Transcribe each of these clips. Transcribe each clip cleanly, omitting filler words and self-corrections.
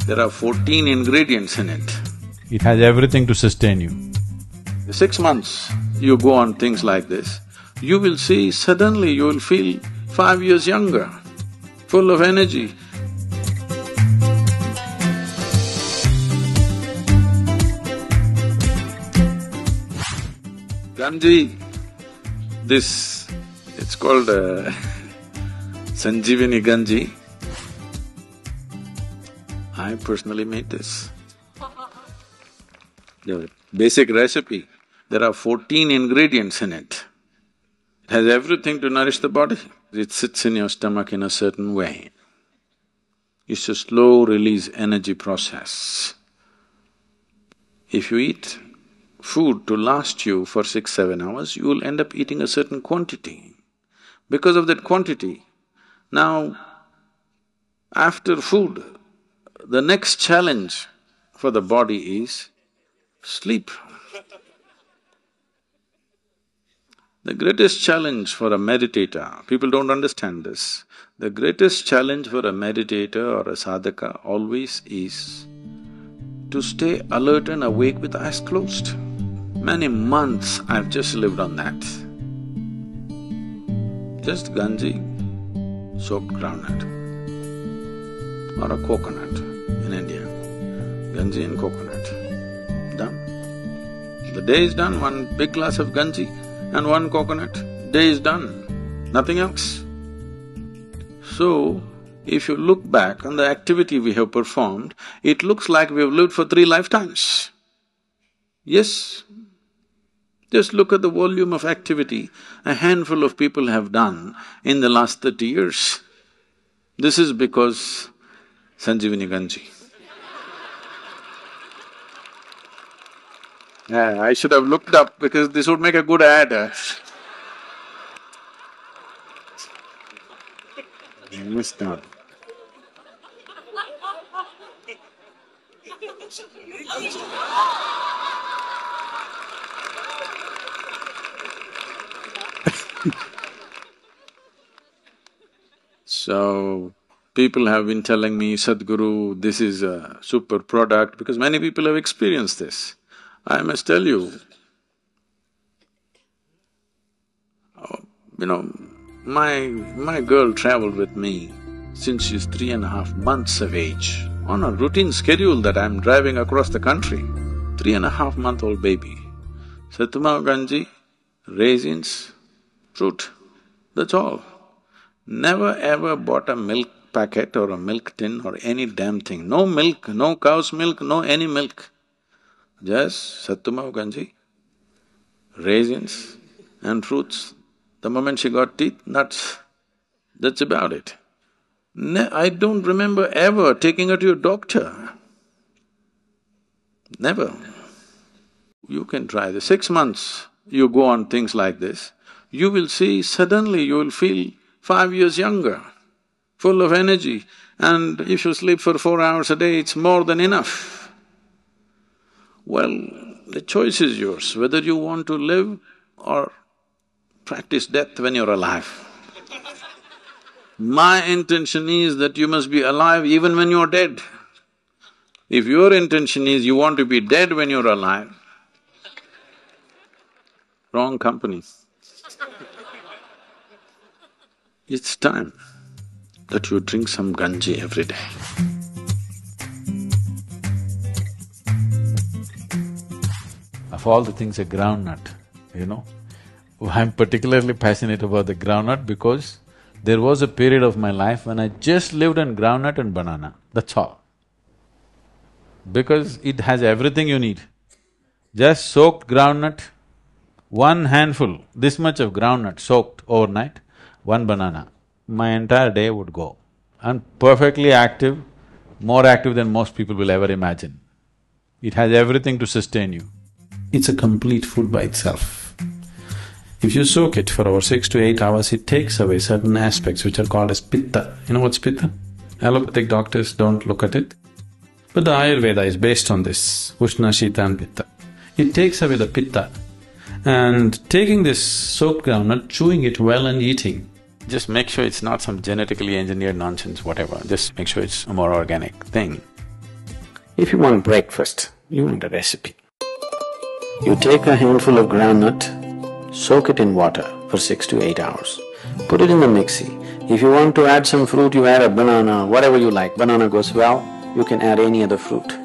There are 14 ingredients in it. It has everything to sustain you. 6 months you go on things like this, you will see suddenly you will feel 5 years younger, full of energy. Ganji, it's called Sanjeevani Ganji. I personally made this. The basic recipe, there are 14 ingredients in it. It has everything to nourish the body. It sits in your stomach in a certain way. It's a slow release energy process. If you eat food to last you for 6-7 hours, you will end up eating a certain quantity. Because of that quantity, now after food, the next challenge for the body is sleep. The greatest challenge for a meditator, people don't understand this, the greatest challenge for a meditator or a sadhaka always is to stay alert and awake with eyes closed. Many months I've just lived on that. Just ganji, soaked groundnut or a coconut in India, ganji and coconut, done. The day is done, one big glass of ganji and one coconut, day is done, nothing else. So, if you look back on the activity we have performed, it looks like we have lived for 3 lifetimes. Yes, just look at the volume of activity a handful of people have done in the last 30 years. This is because Sanjeevani Ganji. Yeah, I should have looked up because this would make a good ad. I missed out. So, people have been telling me, Sadguru, this is a super product, because many people have experienced this. I must tell you, my girl traveled with me since she's 3.5 months of age, on a routine schedule that I'm driving across the country. 3.5-month-old baby. Sattuma ganji, raisins, fruit, that's all. Never ever bought a milk packet or a milk tin or any damn thing. No milk, no cow's milk, no any milk. Just sattuma ganji, raisins and fruits. The moment she got teeth, nuts, that's about it. I don't remember ever taking her to your doctor. Never. You can try this. 6 months you go on things like this, you will see suddenly you will feel 5 years younger, full of energy, and if you sleep for 4 hours a day, it's more than enough. Well, the choice is yours, whether you want to live or practice death when you're alive. My intention is that you must be alive even when you're dead. If your intention is you want to be dead when you're alive, wrong company. It's time that you drink some ganji every day. Of all the things, a groundnut, I'm particularly passionate about the groundnut because there was a period of my life when I just lived on groundnut and banana, that's all. Because it has everything you need. Just soaked groundnut, one handful, this much of groundnut soaked overnight, one banana, my entire day would go. I'm perfectly active, more active than most people will ever imagine. It has everything to sustain you. It's a complete food by itself. If you soak it for over 6 to 8 hours, it takes away certain aspects which are called as pitta. You know what's pitta? Allopathic doctors don't look at it, but the Ayurveda is based on this, Ushna, Shita and Pitta. It takes away the pitta, and taking this soaked groundnut, chewing it well and eating. Just make sure it's not some genetically engineered nonsense, whatever, just make sure it's a more organic thing. If you want breakfast, you want a recipe. You take a handful of groundnut, soak it in water for 6 to 8 hours. Put it in the mixie. If you want to add some fruit, you add a banana, whatever you like. Banana goes well, you can add any other fruit.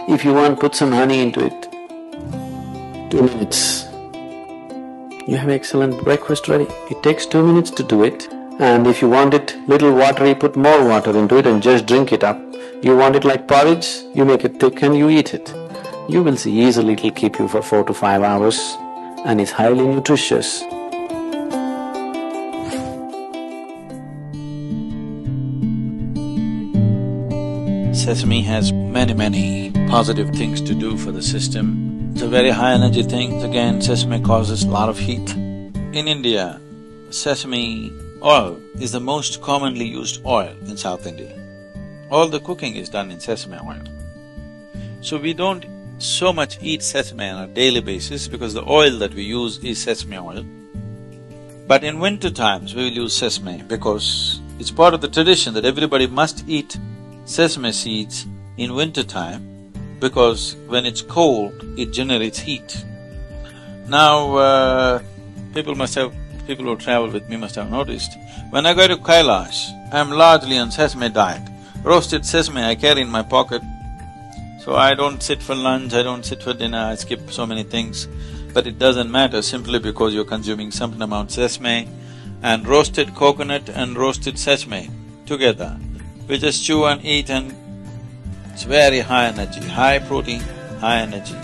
If you want, put some honey into it. 2 minutes. You have excellent breakfast ready. It takes 2 minutes to do it. And if you want it little watery, put more water into it and just drink it up. You want it like porridge, you make it thick and you eat it. You will see easily it'll keep you for 4 to 5 hours and it's highly nutritious. Sesame has many positive things to do for the system. It's a very high energy thing. Again, sesame causes a lot of heat. In India, sesame oil is the most commonly used oil in South India. All the cooking is done in sesame oil. So we don't so much eat sesame on a daily basis because the oil that we use is sesame oil. But in winter times we will use sesame because it's part of the tradition that everybody must eat sesame seeds in winter time because when it's cold, it generates heat. Now, people who travel with me must have noticed, when I go to Kailash, I'm largely on sesame diet. Roasted sesame I carry in my pocket, so I don't sit for lunch, I don't sit for dinner, I skip so many things. But it doesn't matter simply because you're consuming some amount of sesame and roasted coconut and roasted sesame together. We just chew and eat and it's very high energy, high protein, high energy.